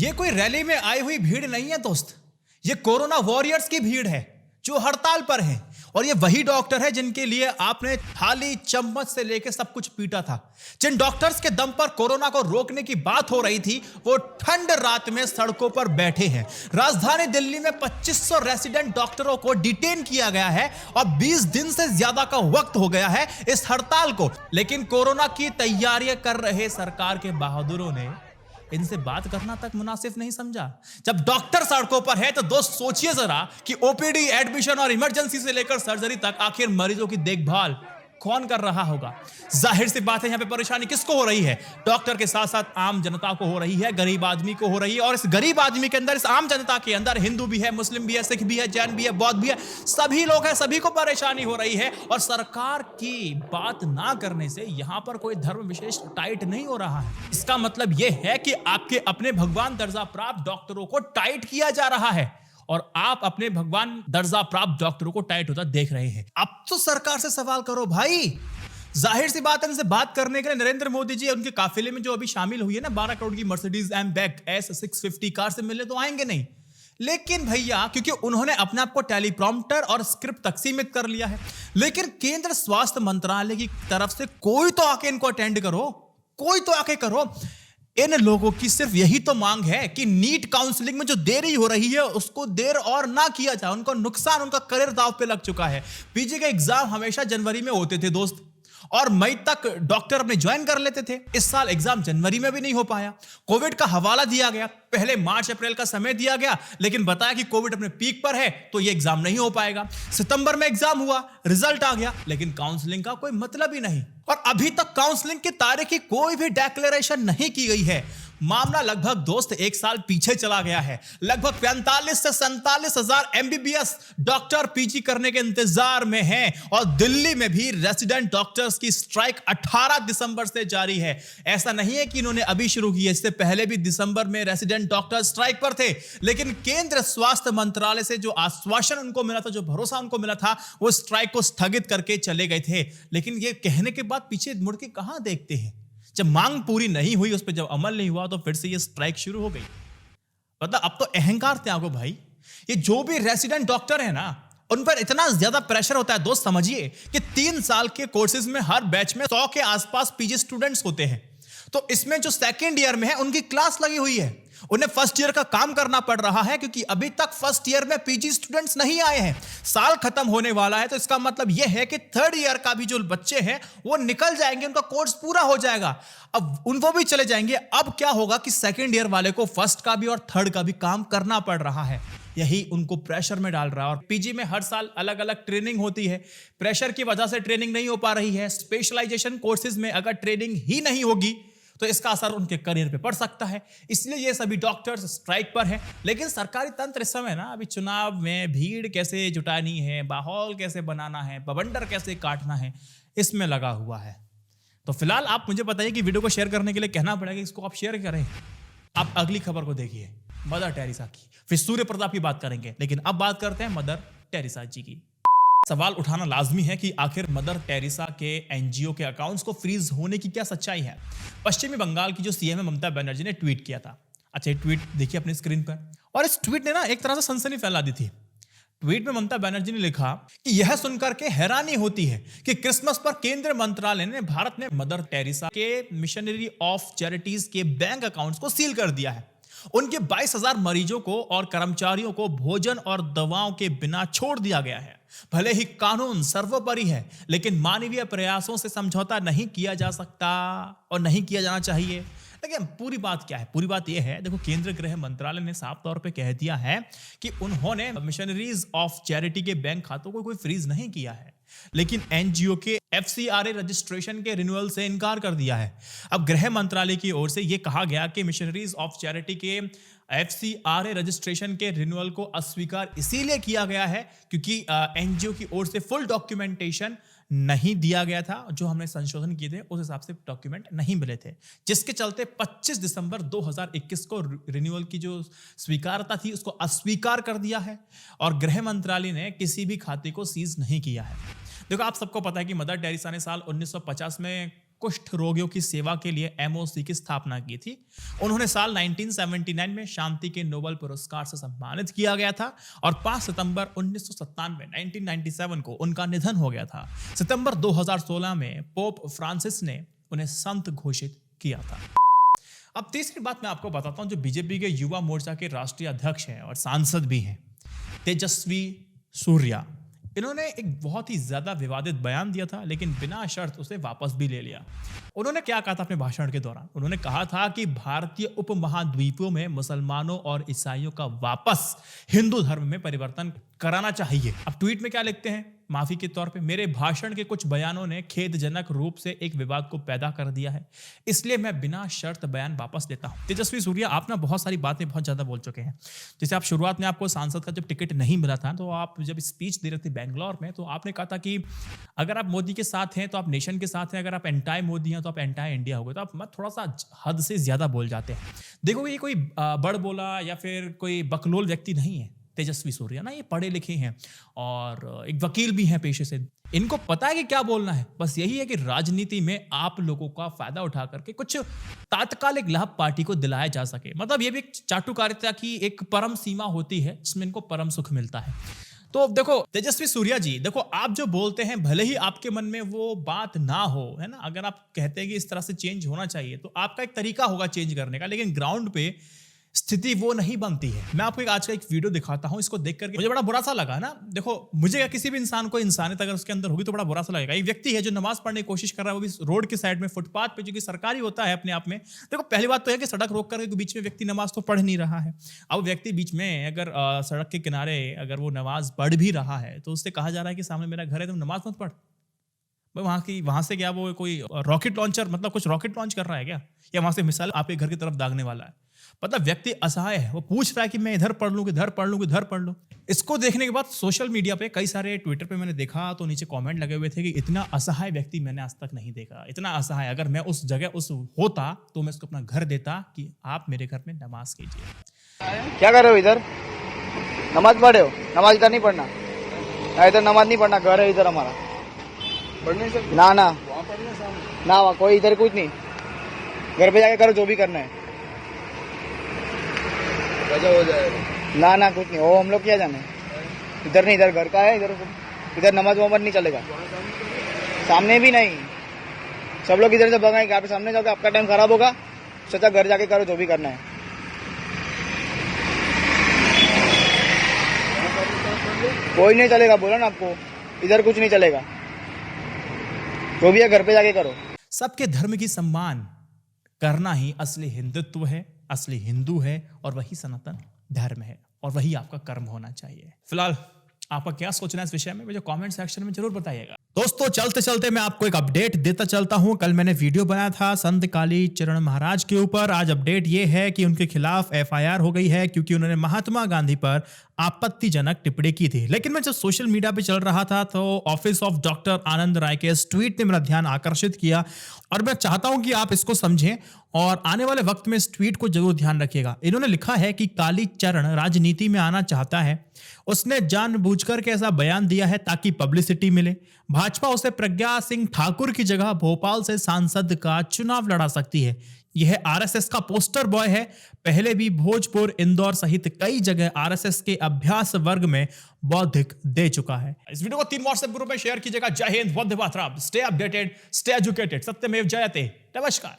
ये कोई रैली में आई हुई भीड़ नहीं है दोस्त, ये कोरोना वॉरियर्स की भीड़ है जो हड़ताल पर है। और ये वही डॉक्टर है जिनके लिए आपने थाली चम्मच से लेकर सब कुछ पीटा था। जिन डॉक्टर्स के दम पर कोरोना को रोकने की बात हो रही थी वो ठंड रात में सड़कों पर बैठे हैं। राजधानी दिल्ली में 2500 रेसिडेंट डॉक्टरों को डिटेन किया गया है और 20 दिन से ज्यादा का वक्त हो गया है इस हड़ताल को। लेकिन कोरोना की तैयारियां कर रहे सरकार के बहादुरों ने इनसे बात करना तक मुनासिब नहीं समझा। जब डॉक्टर सड़कों पर है तो दोस्त सोचिए जरा कि ओपीडी, एडमिशन और इमरजेंसी से लेकर सर्जरी तक आखिर मरीजों की देखभाल कौन कर रहा होगा। जाहिर सी बात है यहां पे परेशानी किसको हो रही है? डॉक्टर के साथ साथ आम जनता को हो रही है, गरीब आदमी को हो रही है। और इस गरीब आदमी के अंदर, इस आम जनता के अंदर हिंदू भी है, मुस्लिम भी है, सिख भी है, जैन भी है, बौद्ध भी है, सभी लोग हैं, सभी को परेशानी हो रही है। और सरकार की बात ना करने से यहां पर कोई धर्म विशेष टाइट नहीं हो रहा है। इसका मतलब यह है कि आपके अपने भगवान दर्जा प्राप्त डॉक्टरों को टाइट किया जा रहा है और आप अपने भगवान दर्जा प्राप्त डॉक्टरों को टाइट होता देख रहे हैं। अब तो सरकार से सवाल करो भाई। जाहिर सी बात है, इनसे बात करने के लिए नरेंद्र मोदी जी उनके काफिले में जो अभी शामिल हुई है ना 12 करोड़ की मर्सिडीज एमबैक S650 कार से मिलने तो आएंगे नहीं। लेकिन भैया क्योंकि उन्होंने अपने आप को टेलीप्रॉम्प्टर और स्क्रिप्ट तक सीमित कर लिया है, लेकिन केंद्र स्वास्थ्य मंत्रालय की तरफ से कोई तो आके इनको अटेंड करो, कोई तो आके करो। इन लोगों की सिर्फ यही तो मांग है कि नीट काउंसलिंग में जो देरी हो रही है उसको देर और ना किया जाए। उनका नुकसान, उनका करियर दांव पे लग चुका है। पीजी के एग्जाम हमेशा जनवरी में होते थे दोस्त, और मई तक डॉक्टर अपने ज्वाइन कर लेते थे। इस साल एग्जाम जनवरी में भी नहीं हो पाया। कोविड का हवाला दिया गया, पहले मार्च अप्रैल का समय दिया गया, लेकिन बताया कि कोविड अपने पीक पर है तो ये एग्जाम नहीं हो पाएगा। सितंबर में एग्जाम हुआ, रिजल्ट आ गया, लेकिन काउंसलिंग का कोई मतलब ही नहीं। और अभी तक काउंसलिंग की तारीख की कोई भी डिक्लेरेशन नहीं की गई है। मामला लगभग दोस्त 1 साल पीछे चला गया है। लगभग 45 से 47 हजार MBBS डॉक्टर पीजी करने के इंतजार में हैं और दिल्ली में भी रेसिडेंट डॉक्टर्स की स्ट्राइक 18 दिसंबर से जारी है। ऐसा नहीं है कि इन्होंने अभी शुरू की है, इससे पहले भी दिसंबर में रेसिडेंट डॉक्टर स्ट्राइक पर थे। लेकिन केंद्र स्वास्थ्य मंत्रालय से जो आश्वासन उनको मिला था, जो भरोसा उनको मिला था, वो स्ट्राइक को स्थगित करके चले गए थे। लेकिन ये कहने के बाद पीछे मुड़ के कहां देखते हैं? जब मांग पूरी नहीं हुई, उस पर जब अमल नहीं हुआ तो फिर से ये स्ट्राइक शुरू हो गई। मतलब अब तो अहंकार त्यागो भाई। ये जो भी रेसिडेंट डॉक्टर है ना, उन पर इतना ज्यादा प्रेशर होता है दोस्त। समझिए कि 3 साल के कोर्सेज में हर बैच में 100 के आसपास पीजी स्टूडेंट्स होते हैं। तो इसमें जो सेकेंड ईयर में है उनकी क्लास लगी हुई है, उन्हें फर्स्ट ईयर का काम करना पड़ रहा है क्योंकि अभी तक फर्स्ट ईयर में पीजी स्टूडेंट्स नहीं आए हैं। साल खत्म होने वाला है तो इसका मतलब यह है कि थर्ड ईयर का भी जो बच्चे हैं वो निकल जाएंगे, उनका कोर्स पूरा हो जाएगा। अब उनको भी चले जाएंगे। अब क्या होगा कि सेकेंड ईयर वाले को फर्स्ट का भी और थर्ड का भी काम करना पड़ रहा है। यही उनको प्रेशर में डाल रहा है। और पीजी में हर साल अलग अलग ट्रेनिंग होती है, प्रेशर की वजह से ट्रेनिंग नहीं हो पा रही है। स्पेशलाइजेशन कोर्सेज में अगर ट्रेनिंग ही नहीं होगी तो इसका असर उनके करियर पे पड़ सकता है। इसलिए ये सभी डॉक्टर्स स्ट्राइक पर हैं। लेकिन सरकारी तंत्र इस समय ना अभी चुनाव में भीड़ कैसे जुटानी है, माहौल कैसे बनाना है, बवंडर कैसे काटना है, इसमें लगा हुआ है। तो फिलहाल आप मुझे बताइए कि वीडियो को शेयर करने के लिए कहना पड़ेगा, इसको आप शेयर करें। आप अगली खबर को देखिए, मदर टेरेसा की, फिर सूर्य प्रताप की बात करेंगे। लेकिन अब बात करते हैं मदर टेरेसा जी की। सवाल उठाना लाजमी है कि आखिर मदर टेरेसा के एनजीओ के अकाउंट्स को फ्रीज होने की क्या सच्चाई है। पश्चिमी बंगाल की जो सीएम है ममता बनर्जी ने ट्वीट किया था। अच्छा, ये ट्वीट देखिए अपनी स्क्रीन पर। और इस ट्वीट ने ना एक तरह से सनसनी फैला दी थी। ट्वीट में ममता बनर्जी ने लिखा कि यह सुनकर के हैरानी होती है कि क्रिसमस पर केंद्रीय मंत्रालय ने भारत में मदर टेरेसा के मिशनरी ऑफ चैरिटीज के बैंक अकाउंट्स को सील कर दिया है। उनके 22,000 मरीजों को और कर्मचारियों को भोजन और दवाओं के बिना छोड़ दिया गया है। भले ही कानून सर्वोपरि है, लेकिन मानवीय प्रयासों से समझौता नहीं किया जा सकता और नहीं किया जाना चाहिए। लेकिन पूरी बात क्या है? पूरी बात यह है, देखो, केंद्रीय गृह मंत्रालय ने साफ तौर पे कह दिया है कि उन्होंने मिशनरीज ऑफ चैरिटी के बैंक खातों को कोई फ्रीज नहीं किया है, लेकिन एनजीओ के FCRA रजिस्ट्रेशन के रिन्यूअल से इनकार कर दिया है। अब गृह मंत्रालय की ओर से यह कहा गया कि मिशनरीज ऑफ चैरिटी के FCRA रजिस्ट्रेशन के रिन्यूअल को अस्वीकार इसीलिए किया गया है क्योंकि एनजीओ की ओर से फुल डॉक्यूमेंटेशन नहीं दिया गया था। जो हमने संशोधन किए थे उस हिसाब से डॉक्यूमेंट नहीं मिले थे, जिसके चलते 25 दिसंबर 2021 को रिन्यूअल की जो स्वीकारता थी उसको अस्वीकार कर दिया है और गृह मंत्रालय ने किसी भी खाते को सीज नहीं किया है। देखो, आप सबको पता है कि मदर टेरेसा ने साल 1950 में कुष्ठ रोगियों की सेवा के लिए एमओसी की स्थापना की थी। उन्होंने साल 1979 में शांति के नोबेल पुरस्कार से सम्मानित किया गया था और 5 सितंबर 1997 को उनका निधन हो गया था। सितंबर 2016 में पोप फ्रांसिस ने उन्हें संत घोषित किया था। अब तीसरी बात मैं आपको बताता हूं, जो बीजेपी के युवा मोर्चा के राष्ट्रीय अध्यक्ष हैं और सांसद भी हैं, तेजस्वी सूर्या। इन्होंने एक बहुत ही ज्यादा विवादित बयान दिया था, लेकिन बिना शर्त उसे वापस भी ले लिया। उन्होंने क्या कहा था अपने भाषण के दौरान? उन्होंने कहा था कि भारतीय उपमहाद्वीपों में मुसलमानों और ईसाइयों का वापस हिंदू धर्म में परिवर्तन कराना चाहिए। अब ट्वीट में क्या लिखते हैं? माफी के तौर पे, मेरे भाषण के कुछ बयानों ने खेदजनक रूप से एक विवाद को पैदा कर दिया है, इसलिए मैं बिना शर्त बयान वापस लेता हूं। तेजस्वी सूर्या, आप ना बहुत सारी बातें बहुत ज्यादा बोल चुके हैं। जैसे आप शुरुआत में आपको सांसद का जब टिकट नहीं मिला था, तो आप जब स्पीच दे रहे थे बैंगलोर में, तो आपने कहा था कि अगर आप मोदी के साथ हैं तो आप नेशन के साथ हैं, अगर आप एंटाई मोदी हैं तो आप एंटाई इंडिया हो गए। तो आप मत थोड़ा सा हद से ज्यादा बोल जाते हैं। देखो, ये कोई बड़ बोला या फिर कोई बकलोल व्यक्ति नहीं है तेजस्वी सूर्या ना। ये पढ़े लिखे हैं और एक वकील भी हैं पेशे से। इनको पता है कि क्या बोलना है। बस यही है कि राजनीति में आप लोगों का फायदा उठा करके कुछ तात्कालिक लाभ पार्टी को दिलाया जा सके। मतलब ये भी एक चाटुकारिता की एक परम सीमा होती है जिसमें इनको परम सुख मिलता है। तो देखो तेजस्वी सूर्या जी, देखो आप जो बोलते हैं, भले ही आपके मन में वो बात ना हो, है ना, अगर आप कहते हैं कि इस तरह से चेंज होना चाहिए, तो आपका एक तरीका होगा चेंज करने का, लेकिन ग्राउंड पे स्थिति वो नहीं बनती है। मैं आपको आज का एक वीडियो दिखाता हूं, इसको देख करके मुझे बड़ा बुरा सा लगा ना। देखो, मुझे या किसी भी इंसान को इंसानियत अगर उसके अंदर होगी तो बड़ा बुरा सा लगेगा। एक व्यक्ति है जो नमाज पढ़ने की कोशिश कर रहा है, वो भी रोड के साइड में, फुटपाथ पे, जो कि सरकारी होता है अपने आप में। देखो, पहली बात तो है कि सड़क रोक करके बीच में व्यक्ति नमाज तो पढ़ नहीं रहा है। अब व्यक्ति बीच में अगर सड़क के किनारे अगर वो नमाज पढ़ भी रहा है, तो उससे कहा जा रहा है कि सामने मेरा घर है, तुम नमाज मत पढ़। वहां से क्या वो कोई रॉकेट लॉन्चर, मतलब कुछ रॉकेट लॉन्च कर रहा है क्या, या वहां से मिसाइल आपके घर की तरफ दागने वाला है? मतलब व्यक्ति असहाय है, वो पूछ रहा है कि मैं इधर पढ़ लूं, इधर पढ़ लूं, इधर पढ़ लूं। इसको देखने के बाद सोशल मीडिया पे कई सारे, ट्विटर पे मैंने देखा तो नीचे कमेंट लगे हुए थे कि इतना असहाय व्यक्ति मैंने आज तक नहीं देखा। इतना असहाय, अगर मैं उस जगह उस होता तो मैं उसको अपना घर देता कि आप मेरे घर में नमाज कीजिए। क्या कर रहे हो इधर? नमाज पढ़े हो? नमाज इधर नहीं पढ़ना, इधर नमाज नहीं पढ़ना, घर है इधर हमारा। पढ़ने से ना ना वहाँ पढ़ने से ना, वहाँ कोई इधर कुछ नहीं, घर पे जाके करो जो भी करना है। वजह हो जाएगा। ना ना कुछ नहीं, वो हम लोग क्या जाने, इधर नहीं, इधर घर का है, इधर नमाज वमाज नहीं चलेगा। सामने भी नहीं, सब लोग इधर से भगाएंगे, यहाँ पे सामने जाओगे आपका टाइम खराब होगा। सोचा घर जाके करो जो भी करना है। कोई नहीं चलेगा, बोला ना आपको, इधर कुछ नहीं चलेगा, जो भी है घर पे जाके करो। सबके धर्म की सम्मान करना ही असली हिंदुत्व है, असली हिंदू है, और वही सनातन धर्म है, और वही आपका कर्म होना चाहिए। फिलहाल आपका क्या सोचना है इस विषय में, मुझे कमेंट सेक्शन में जरूर बताइएगा। दोस्तों, चलते चलते मैं आपको एक अपडेट देता चलता हूं। कल मैंने वीडियो बनाया था संत काली चरण महाराज के ऊपर। आज अपडेट ये है कि उनके खिलाफ एफआईआर हो गई है, क्योंकि उन्होंने महात्मा गांधी पर आपत्तिजनक टिप्पणी की थी। लेकिन मैं जब सोशल मीडिया पे चल रहा था तो ऑफिस ऑफ डॉक्टर आनंद राय के इस ट्वीट ने मेरा ध्यान आकर्षित किया, और मैं चाहता हूं कि आप इसको समझें और आने वाले वक्त में इस ट्वीट को जरूर ध्यान रखिएगा। इन्होंने लिखा है कि काली चरण राजनीति में आना चाहता है, उसने जानबूझकर के ऐसा बयान दिया है ताकि पब्लिसिटी मिले। भाजपा उसे प्रज्ञा सिंह ठाकुर की जगह भोपाल से सांसद का चुनाव लड़ा सकती है। यह आरएसएस का पोस्टर बॉय है, पहले भी भोजपुर, इंदौर सहित कई जगह आरएसएस के अभ्यास वर्ग में बौद्धिक दे चुका है। इस वीडियो को 3 व्हाट्सएप ग्रुप में शेयर कीजिएगा। जय Hind, Vande Mataram, stay updated, stay educated, सत्यमेव जयते। नमस्कार।